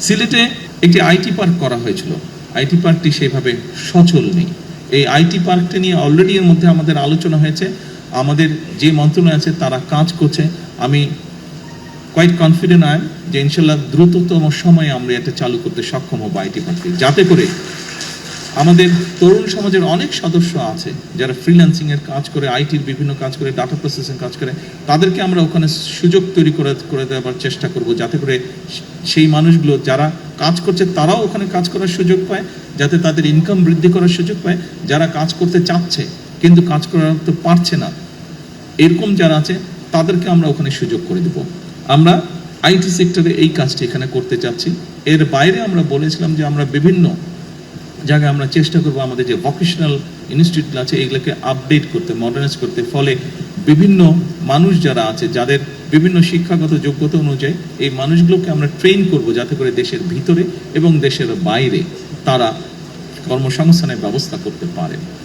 সিলেটে একটি IT park করা হয়েছিল, আইটি পার্কটি সেইভাবে সচল নেই। এই আইটি পার্কটি নিয়ে অলরেডি এর মধ্যে আমাদের আলোচনা হয়েছে, আমাদের যে মন্ত্রণালয় আছে তারা কাজ করছে। আমি কোয়াইট কনফিডেন্ট আই যে ইনশাল্লাহ দ্রুততম সময়ে আমরা এটা চালু করতে সক্ষম হব আইটি পার্কটি, যাতে করে আমাদের তরুণ সমাজের অনেক সদস্য আছে যারা ফ্রিল্যান্সিংয়ের কাজ করে, আইটির বিভিন্ন কাজ করে, ডাটা প্রসেসিং কাজ করে, তাদেরকে আমরা ওখানে সুযোগ তৈরি করে দেওয়ার চেষ্টা করব, যাতে করে সেই মানুষগুলো যারা কাজ করছে তারাও ওখানে কাজ করার সুযোগ পায়, যাতে তাদের ইনকাম বৃদ্ধি করার সুযোগ পায়। যারা কাজ করতে চাচ্ছে কিন্তু কাজ করতে পারছে না, এরকম যারা আছে তাদেরকে আমরা ওখানে সুযোগ করে দেব। আমরা আইটি সেক্টরে এই কাজটি এখানে করতে চাচ্ছি। এর বাইরে আমরা বলেছিলাম যে আমরা বিভিন্ন জায়গায় আমরা চেষ্টা করবো আমাদের যে ভোকেশনাল ইনস্টিটিউট আছে এগুলোকে আপডেট করতে, মডার্নাইজ করতে, ফলে বিভিন্ন মানুষ যারা আছে যাদের বিভিন্ন শিক্ষাগত যোগ্যতা অনুযায়ী এই মানুষগুলোকে আমরা ট্রেন করব, যাতে করে দেশের ভিতরে এবং দেশের বাইরে তারা কর্মসংস্থানের ব্যবস্থা করতে পারে।